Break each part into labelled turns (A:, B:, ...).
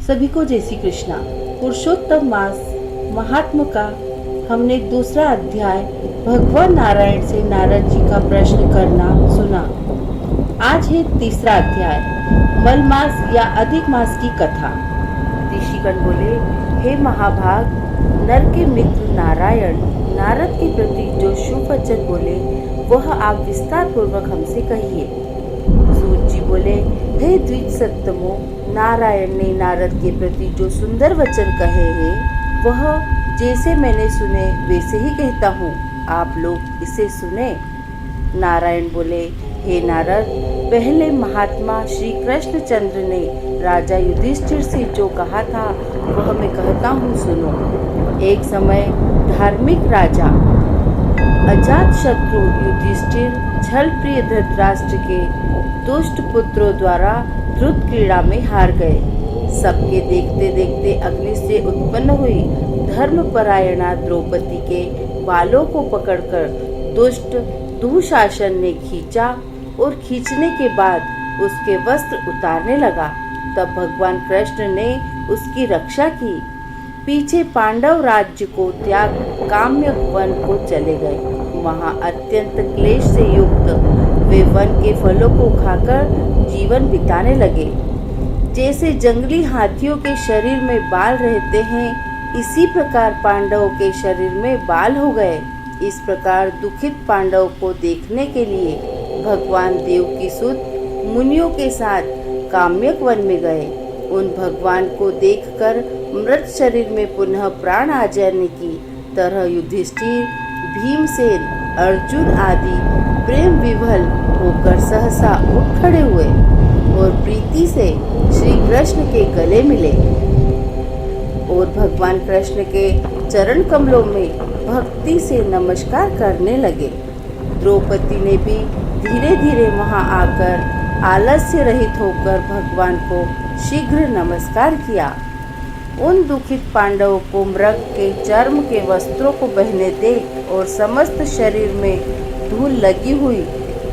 A: सभी को जय श्री कृष्णा। पुरुषोत्तम मास महात्म का हमने दूसरा अध्याय भगवान नारायण से नारद जी का प्रश्न करना सुना। आज है तीसरा अध्याय मल मास या अधिक मास की कथा। ऋषिगण बोले, हे महाभाग, नर के मित्र नारायण नारद के प्रति जो शुभ वचन बोले वह आप विस्तार पूर्वक हमसे कहिए। सूत जी बोले, हे द्विज सत्तमो, नारायण ने नारद के प्रति जो सुंदर वचन कहे हैं वह जैसे मैंने सुने वैसे ही कहता हूँ, आप लोग इसे सुने। नारायण बोले, हे नारद, पहले महात्मा श्री कृष्ण चंद्र ने राजा युधिष्ठिर से जो कहा था वह मैं कहता हूँ, सुनो। एक समय धार्मिक राजा अजात शत्रु युधिष्ठिर छल प्रिय धृतराष्ट्र के दुष्ट पुत्रों द्वारा द्रुत क्रीड़ा में हार गए। सबके देखते देखते अग्नि से उत्पन्न हुई धर्मपरायणा द्रौपदी के बालों को पकड़कर दुष्ट दुःशासन ने खींचा और खींचने के बाद उसके वस्त्र उतारने लगा। तब भगवान कृष्ण ने उसकी रक्षा की। पीछे पांडव राज्य को त्याग काम्य वन को चले गए। वहां अत्यंत क्लेश से युक्त वे वन के फलों को खाकर जीवन बिताने लगे। जैसे जंगली हाथियों के शरीर में बाल रहते हैं, इसी प्रकार पांडवों के शरीर में बाल हो गए। इस प्रकार दुखित पांडव को देखने के लिए भगवान देव की सुत मुनियों के साथ काम्यक वन में गए। उन भगवान को देखकर मृत शरीर में पुनः प्राण आ जाने की तरह युधिष्ठिर, भीमसेन, अर्जुन आदि प्रेम विभल होकर सहसा उठ खड़े हुए और प्रीति से श्री कृष्ण के गले मिले और भगवान कृष्ण के चरण कमलों में भक्ति से नमस्कार करने लगे। द्रौपदी ने भी धीरे धीरे वहां आकर आलस्य रहित होकर भगवान को शीघ्र नमस्कार किया। उन दुखित पांडवों को मृग के चर्म के वस्त्रों को पहने देख और समस्त शरीर में धूल लगी हुई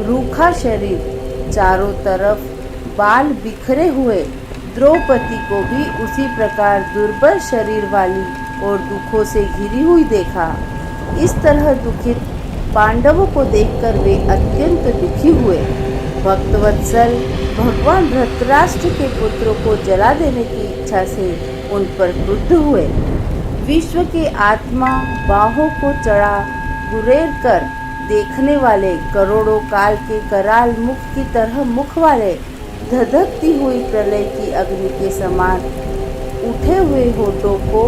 A: रूखा शरीर, चारों तरफ बाल बिखरे हुए द्रौपदी को भी उसी प्रकार दुर्बल शरीर वाली और दुखों से घिरी हुई देखा। इस तरह दुखित पांडवों को देखकर वे अत्यंत दुखी हुए। भक्तवत्सल भगवान धृतराष्ट्र के पुत्रों को जला देने की इच्छा से उन पर क्रुद्ध हुए। विश्व के आत्मा बाहों को चढ़ा गुरेर कर देखने वाले करोड़ों काल के कराल मुख की तरह मुख वाले धधकती हुई प्रलय की अग्नि के समान उठे हुए होठों को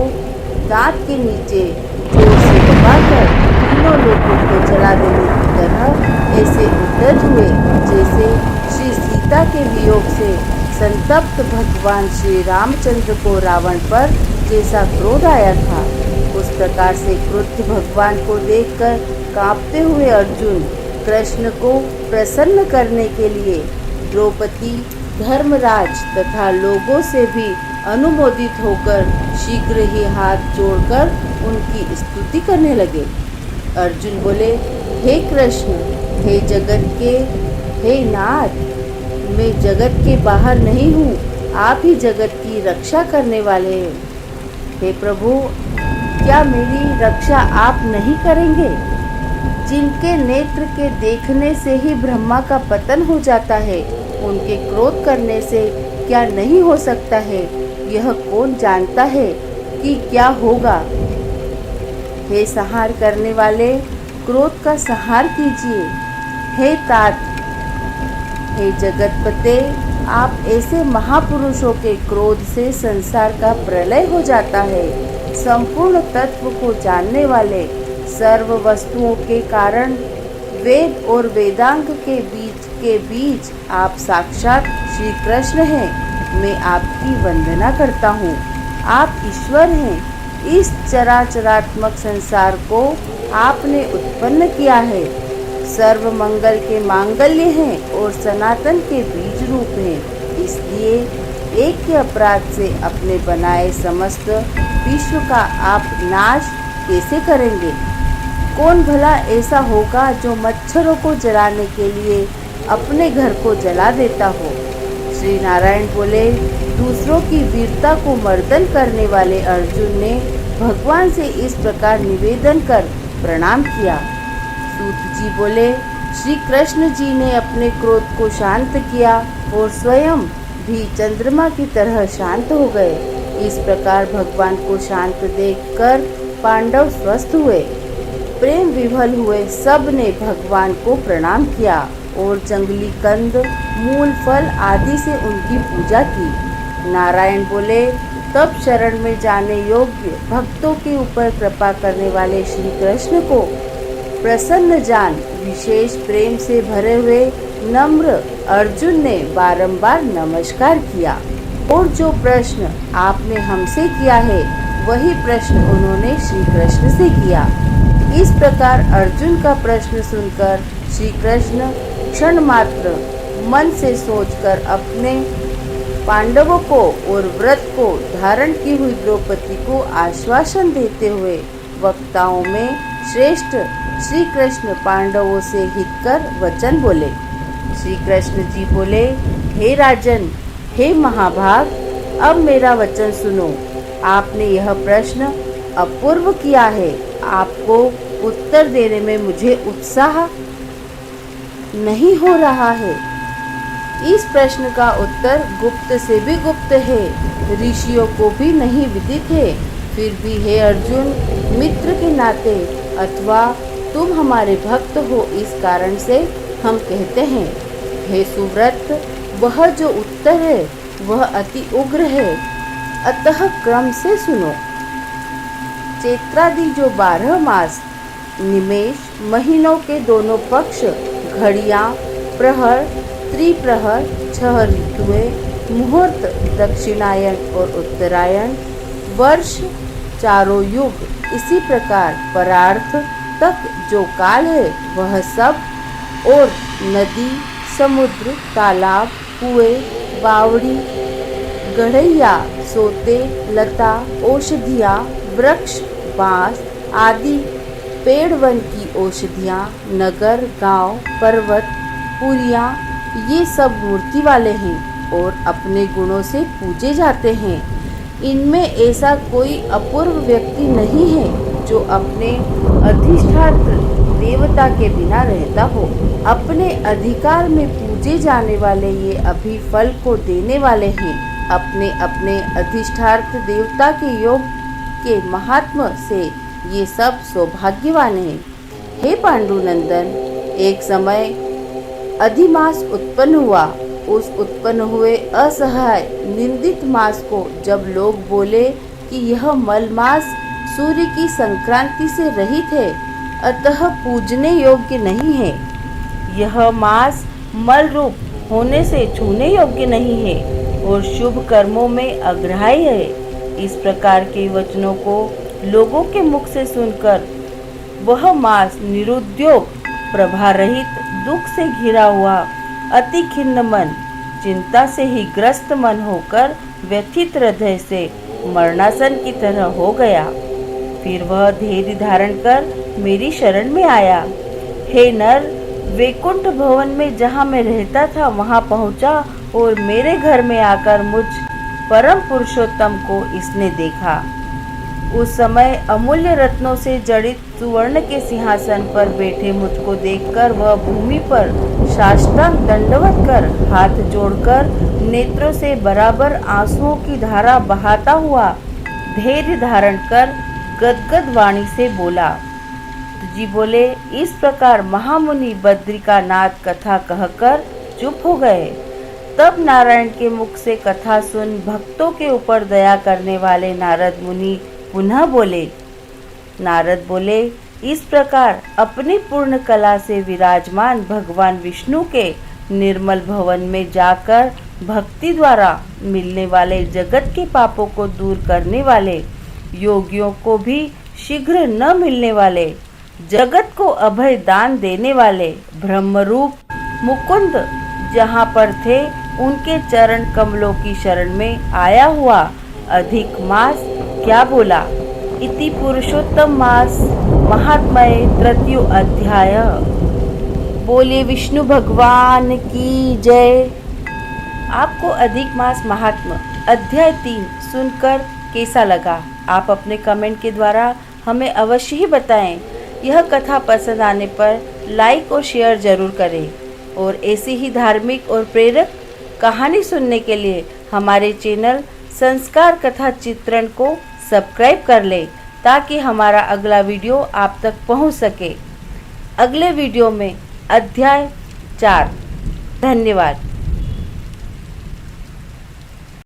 A: दांत के नीचे जोर से दबाकर तीनों लोगों को जला देने की तरह ऐसे उद्यत हुए जैसे श्री सीता के वियोग से संतप्त भगवान श्री रामचंद्र को रावण पर जैसा क्रोध आया था। उस प्रकार से क्रुद्ध भगवान को देखकर कांपते हुए अर्जुन कृष्ण को प्रसन्न करने के लिए द्रौपदी, धर्मराज तथा लोगों से भी अनुमोदित होकर शीघ्र ही हाथ जोड़कर उनकी स्तुति करने लगे। अर्जुन बोले, हे कृष्ण, हे जगत के हे नाथ, मैं जगत के बाहर नहीं हूँ, आप ही जगत की रक्षा करने वाले हैं। हे प्रभु, क्या मेरी रक्षा आप नहीं करेंगे? जिनके नेत्र के देखने से ही ब्रह्मा का पतन हो जाता है, उनके क्रोध करने से क्या नहीं हो सकता है, यह कौन जानता है कि क्या होगा। हे संहार करने वाले, क्रोध का संहार कीजिए। हे तात, हे जगतपते, आप ऐसे महापुरुषों के क्रोध से संसार का प्रलय हो जाता है। संपूर्ण तत्व को जानने वाले, सर्व वस्तुओं के कारण, वेद और वेदांग के बीच आप साक्षात श्री कृष्ण हैं। मैं आपकी वंदना करता हूँ। आप ईश्वर हैं। इस चराचरात्मक संसार को आपने उत्पन्न किया है। सर्व मंगल के मांगल्य हैं और सनातन के बीज रूप हैं। इसलिए एक के अपराध से अपने बनाए समस्त विश्व का आप नाश कैसे करेंगे? कौन भला ऐसा होगा जो मच्छरों को जलाने के लिए अपने घर को जला देता हो? श्री नारायण बोले, दूसरों की वीरता को मर्दन करने वाले अर्जुन ने भगवान से इस प्रकार निवेदन कर प्रणाम किया। सूत जी बोले, श्री कृष्ण जी ने अपने क्रोध को शांत किया और स्वयं भी चंद्रमा की तरह शांत हो गए। इस प्रकार भगवान को शांत देखकर पांडव स्वस्थ हुए, प्रेम विभल हुए। सब ने भगवान को प्रणाम किया और जंगली कंद, मूल फल आदि से उनकी पूजा की। नारायण बोले, तब शरण में जाने योग्य भक्तों के ऊपर कृपा करने वाले श्री कृष्ण को प्रसन्न जान विशेष प्रेम से भरे हुए नम्र अर्जुन ने बारंबार नमस्कार किया और जो प्रश्न आपने हमसे किया है वही प्रश्न उन्होंने श्री कृष्ण से किया। इस प्रकार अर्जुन का प्रश्न सुनकर श्री कृष्ण क्षण मात्र मन से सोचकर अपने पांडवों को और व्रत को धारण की हुई द्रौपदी को आश्वासन देते हुए वक्ताओं में श्रेष्ठ श्री कृष्ण पांडवों से हितकर वचन बोले। श्री कृष्ण जी बोले, हे राजन, हे महाभाग, अब मेरा वचन सुनो। आपने यह प्रश्न अपूर्व किया है। आपको उत्तर देने में मुझे उत्साह नहीं हो रहा है। इस प्रश्न का उत्तर गुप्त से भी गुप्त है, ऋषियों को भी नहीं विदित है। फिर भी हे अर्जुन, मित्र के नाते अथवा तुम हमारे भक्त हो, इस कारण से हम कहते हैं। हे सुव्रत, वह जो उत्तर है वह अति उग्र है, अतः क्रम से सुनो। चैत्रादि जो 12 मास, निमेष, महीनों के दोनों पक्ष, घड़ियां, प्रहर, त्रिप्रहर, 6 ऋतुएं, मुहूर्त, दक्षिणायन और उत्तरायण, वर्ष, चारों युग, इसी प्रकार परार्थ तक जो काल है वह सब, और नदी, समुद्र, तालाब, कुएं, बावड़ी, गढ़ैया, सोते, लता, औषधियाँ, वृक्ष, बांस आदि पेड़ वन की औषधियाँ, नगर, गांव, पर्वत, पुरियाँ, ये सब मूर्ति वाले हैं और अपने गुणों से पूजे जाते हैं। इनमें ऐसा कोई अपूर्व व्यक्ति नहीं है जो अपने अधिष्ठात्र देवता के बिना रहता हो। अपने अधिकार में पूजे जाने वाले ये अभी फल को देने वाले हैं। अपने अपने अधिष्ठार्थ देवता के योग के महात्म से ये सब सौभाग्यवान हैं। हे पांडुनंदन, एक समय अधिमास उत्पन्न हुआ। उस उत्पन्न हुए असहाय निंदित मास को जब लोग बोले कि यह मल मास सूर्य की संक्रांति से रहित है, अतः पूजने योग्य नहीं है, यह मास मल रूप होने से छूने योग्य नहीं है और शुभ कर्मों में अग्राह्य है, इस प्रकार के वचनों को लोगों के मुख से सुनकर वह मास निरुद्योग, प्रभा रहित, दुख से घिरा हुआ, अति खिन्न मन, चिंता से ही ग्रस्त मन होकर व्यथित हृदय से मरणासन की तरह हो गया। फिर वह धैर्य धारण कर मेरी शरण में आया। हे नर, वैकुंठ भवन में जहाँ मैं रहता था वहाँ पहुँचा और मेरे घर में आकर मुझ परम पुरुषोत्तम को इसने देखा। उस समय अमूल्य रत्नों से जड़ित सुवर्ण के सिंहासन पर बैठे मुझको देखकर वह भूमि पर साष्टांग दंडवत कर हाथ जोड़कर नेत्रों से बराबर आंसुओं की धारा बहाता हुआ धैर्य धारण कर गदगद वाणी से बोला। जी बोले, इस प्रकार महामुनि बद्रिका नाथ कथा कहकर चुप हो गए। तब नारायण के मुख से कथा सुन भक्तों के ऊपर दया करने वाले नारद मुनि पुनः बोले। नारद बोले, इस प्रकार अपनी पूर्ण कला से विराजमान भगवान विष्णु के निर्मल भवन में जाकर भक्ति द्वारा मिलने वाले जगत के पापों को दूर करने वाले, योगियों को भी शीघ्र न मिलने वाले, जगत को अभय दान देने वाले ब्रह्मरूप मुकुंद जहाँ पर थे उनके चरण कमलों की शरण में आया हुआ अधिक मास क्या बोला। इति पुरुषोत्तम मास महात्म्य तृतीय अध्याय। बोले विष्णु भगवान की जय। आपको अधिक मास महात्म्य अध्याय 3 सुनकर कैसा लगा? आप अपने कमेंट के द्वारा हमें अवश्य ही बताएं। यह कथा पसंद आने पर लाइक और शेयर जरूर करें और ऐसी ही धार्मिक और प्रेरक कहानी सुनने के लिए हमारे चैनल संस्कार कथा चित्रण को सब्सक्राइब कर लें ताकि हमारा अगला वीडियो आप तक पहुंच सके। अगले वीडियो में अध्याय 4। धन्यवाद।